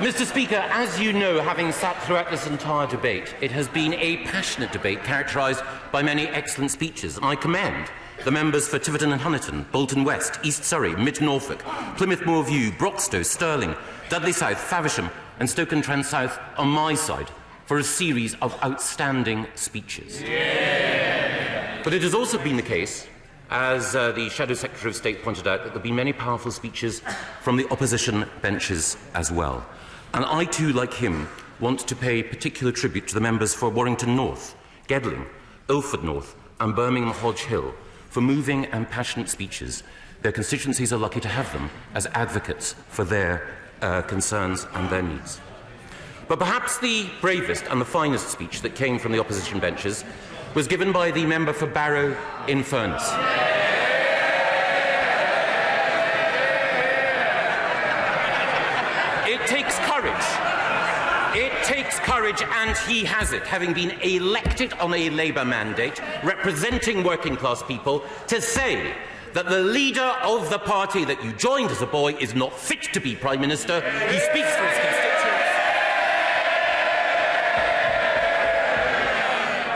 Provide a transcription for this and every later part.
Mr. Speaker, as you know, having sat throughout this entire debate, it has been a passionate debate characterised by many excellent speeches, and I commend the members for Tiverton and Honiton, Bolton West, East Surrey, Mid Norfolk, Plymouth Moorview, Broxtowe, Stirling, Dudley South, Faversham and Stoke-on-Trent South on my side for a series of outstanding speeches. Yeah. But it has also been the case, as the Shadow Secretary of State pointed out, that there have been many powerful speeches from the opposition benches as well. And I too, like him, want to pay particular tribute to the members for Warrington North, Gedling, Ilford North and Birmingham Hodge Hill for moving and passionate speeches. Their constituencies are lucky to have them as advocates for their concerns and their needs. But perhaps the bravest and the finest speech that came from the opposition benches was given by the member for Barrow in Furness. It takes courage. It takes courage, and he has it, having been elected on a Labour mandate, representing working-class people, to say that the leader of the party that you joined as a boy is not fit to be Prime Minister. He speaks for his constituents.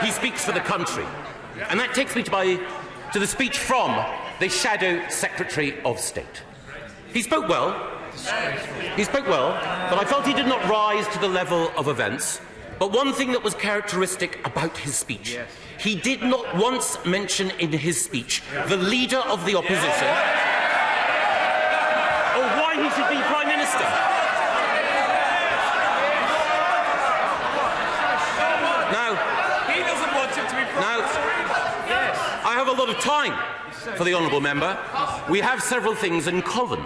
He speaks for the country. And that takes me to the speech from the Shadow Secretary of State. He spoke well. But I felt he did not rise to the level of events. But one thing that was characteristic about his speech, he did not once mention in his speech the leader of the opposition or why he should be Prime Minister. Now, he doesn't want him to be Prime Minister. I have a lot of time for the honourable member. We have several things in common.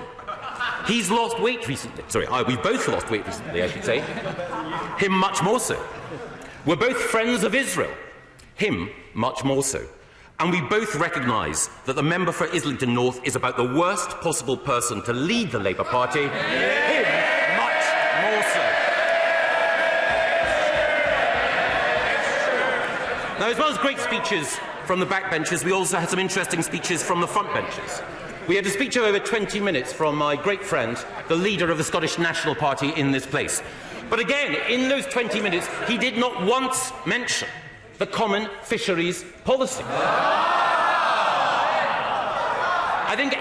He's lost weight recently. Sorry, we've both lost weight recently, I should say. Him much more so. We're both friends of Israel. Him much more so. And we both recognise that the member for Islington North is about the worst possible person to lead the Labour Party. Him much more so. Now, as well as great speeches from the backbenches, we also had some interesting speeches from the front benches. We had a speech of over 20 minutes from my great friend, the leader of the Scottish National Party in this place. But again, in those 20 minutes, he did not once mention the common fisheries policy. I think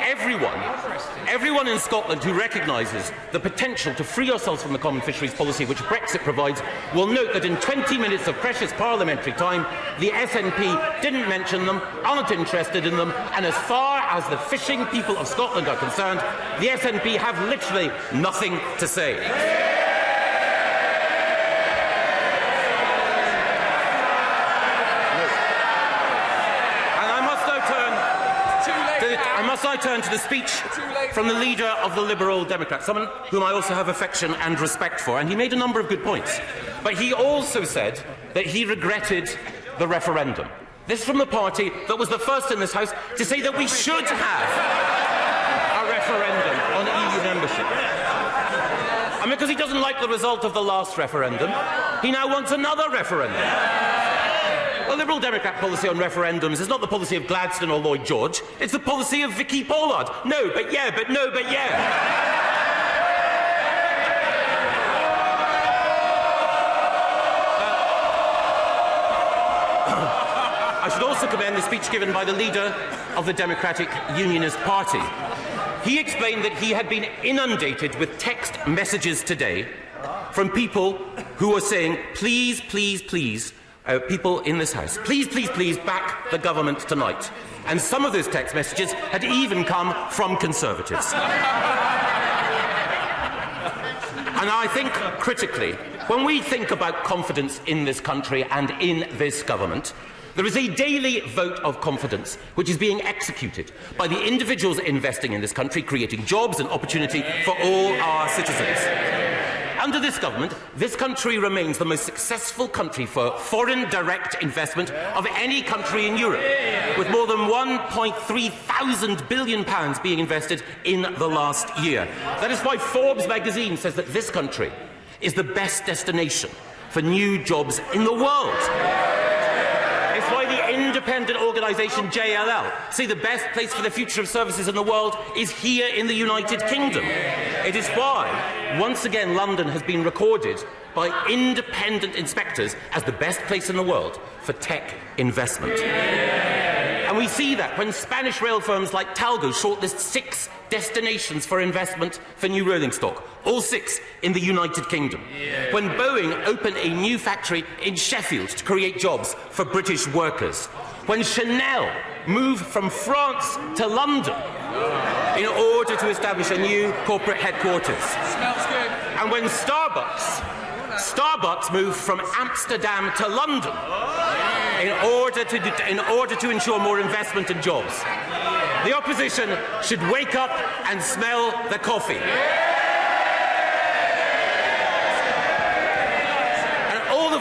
everyone in Scotland who recognises the potential to free ourselves from the common fisheries policy which Brexit provides will note that in 20 minutes of precious parliamentary time, the SNP didn't mention them, aren't interested in them, and as far as the fishing people of Scotland are concerned, the SNP have literally nothing to say. I turn to the speech from the leader of the Liberal Democrats, someone whom I also have affection and respect for, and he made a number of good points. But he also said that he regretted the referendum. This from the party that was the first in this House to say that we should have a referendum on EU membership. And because he doesn't like the result of the last referendum, he now wants another referendum. The Liberal Democrat policy on referendums is not the policy of Gladstone or Lloyd George, it's the policy of Vicky Pollard. No, but yeah, but no, but yeah. I should also commend the speech given by the leader of the Democratic Unionist Party. He explained that he had been inundated with text messages today from people who were saying, please, please, please, people in this House, please, please, please back the government tonight. And some of those text messages had even come from Conservatives. And I think, critically, when we think about confidence in this country and in this government, there is a daily vote of confidence which is being executed by the individuals investing in this country, creating jobs and opportunity for all our citizens. Under this government, this country remains the most successful country for foreign direct investment of any country in Europe, with more than £1.3 billion being invested in the last year. That is why Forbes magazine says that this country is the best destination for new jobs in the world. It's why the independent organisation JLL say the best place for the future of services in the world is here in the United Kingdom. It is why, once again, London has been recorded by independent inspectors as the best place in the world for tech investment. And we see that when Spanish rail firms like Talgo shortlist 6 destinations for investment for new rolling stock, all 6 in the United Kingdom. When Boeing opened a new factory in Sheffield to create jobs for British workers. When Chanel moved from France to London in order to establish a new corporate headquarters. Smells good. And when Starbucks moved from Amsterdam to London in order to ensure more investment and jobs. The opposition should wake up and smell the coffee. And all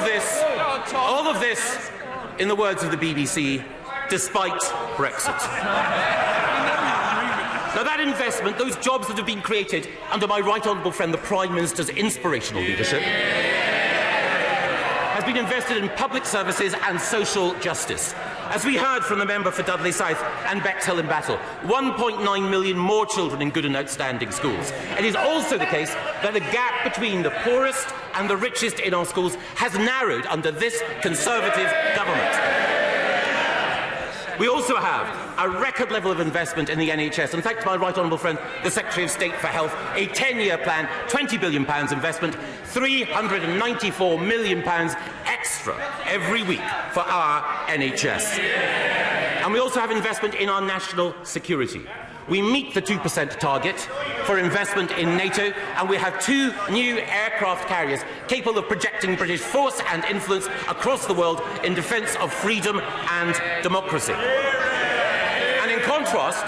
of this, in the words of the BBC, despite Brexit. Now that investment, those jobs that have been created under my right honourable friend the Prime Minister's inspirational leadership, has been invested in public services and social justice. As we heard from the member for Dudley South and Bexhill in Battle, 1.9 million more children in good and outstanding schools. It is also the case that the gap between the poorest and the richest in our schools has narrowed under this Conservative government. We also have a record level of investment in the NHS. And thanks to my right honourable friend, the Secretary of State for Health, a 10-year plan, £20 billion investment, £394 million extra every week for our NHS. And we also have investment in our national security. We meet the 2% target for investment in NATO, and we have 2 new aircraft carriers capable of projecting British force and influence across the world in defence of freedom and democracy. And in contrast,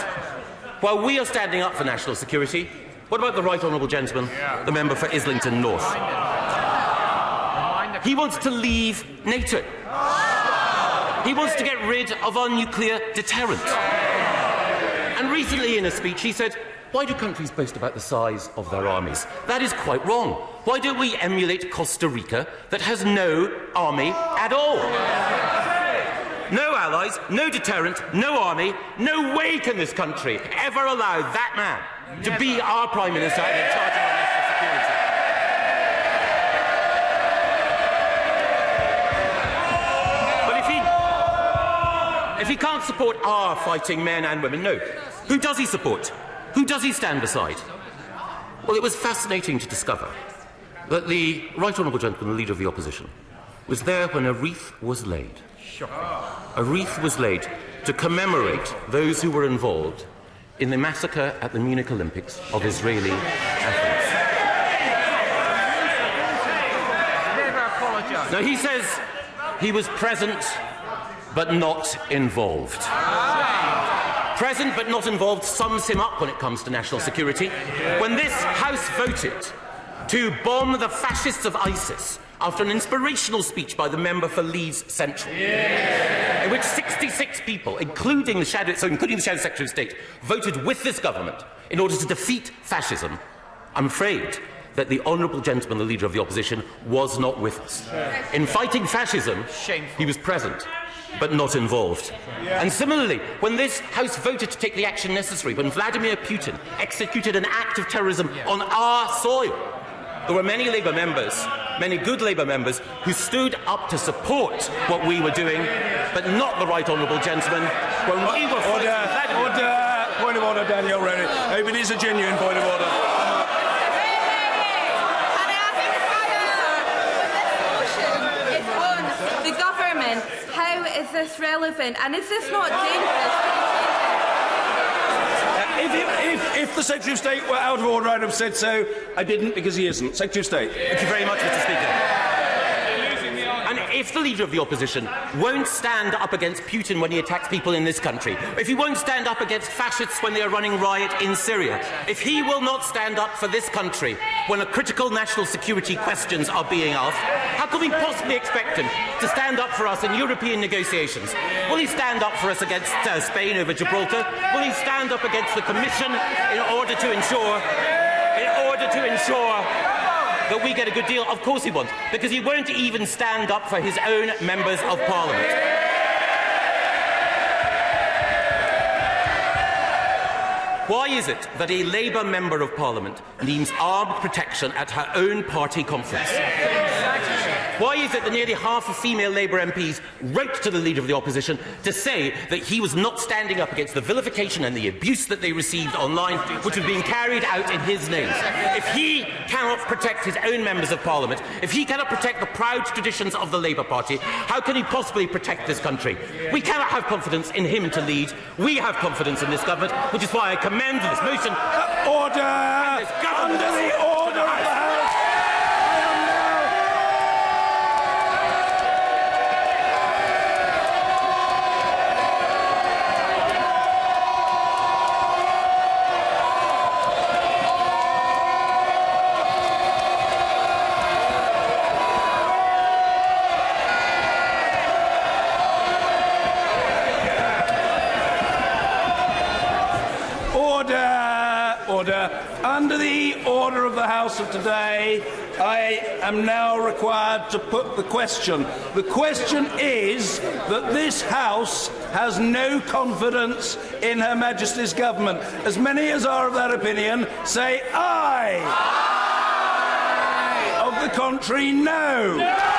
while we are standing up for national security, what about the right honourable gentleman, the member for Islington North? He wants to leave NATO. He wants to get rid of our nuclear deterrent. And recently in a speech he said, why do countries boast about the size of their armies? That is quite wrong. Why don't we emulate Costa Rica that has no army at all? No allies, no deterrent, no army. No way can this country ever allow that man to be our Prime Minister and in charge of our national security. But if he can't support our fighting men and women, no. Who does he support? Who does he stand beside? Well, it was fascinating to discover that the right honourable gentleman, the Leader of the Opposition, was there when a wreath was laid. Shocking. A wreath was laid to commemorate those who were involved in the massacre at the Munich Olympics of Israeli athletes. Never apologise. Now, he says he was present but not involved. Present but not involved sums him up when it comes to national security. When this House voted to bomb the fascists of ISIS after an inspirational speech by the member for Leeds Central, in which 66 people, including the Shadow Secretary of State, voted with this government in order to defeat fascism, I'm afraid that the honourable gentleman, the Leader of the Opposition, was not with us. In fighting fascism, he was present but not involved. And similarly, when this House voted to take the action necessary, when Vladimir Putin executed an act of terrorism on our soil, there were many Labour members, many good Labour members, who stood up to support what we were doing, but not the right honourable gentleman when we were fighting Vladimir. Point of order, Daniel Rennie. If it is a genuine point of order. How is this relevant? And is this not dangerous? If the Secretary of State were out of order, I'd have said so. I didn't, because he isn't. Secretary of State. Thank you very much, Mr. Speaker. And if the Leader of the Opposition won't stand up against Putin when he attacks people in this country, if he won't stand up against fascists when they are running riot in Syria, if he will not stand up for this country when a critical national security questions are being asked, how can we possibly expect him to stand up for us in European negotiations? Will he stand up for us against Spain over Gibraltar? Will he stand up against the Commission in order to ensure that we get a good deal? Of course he won't, because he won't even stand up for his own members of Parliament. Why is it that a Labour Member of Parliament needs armed protection at her own party conference? Why is it that nearly half of female Labour MPs wrote to the Leader of the Opposition to say that he was not standing up against the vilification and the abuse that they received online, which was being carried out in his name? If he cannot protect his own Members of Parliament, if he cannot protect the proud traditions of the Labour Party, how can he possibly protect this country? We cannot have confidence in him to lead. We have confidence in this government, which is why I commend this motion. Order! Under the order of the House! Under the order of the House of today, I am now required to put the question. The question is that this House has no confidence in Her Majesty's government. As many as are of that opinion, say aye. Aye. Of the contrary, no. No.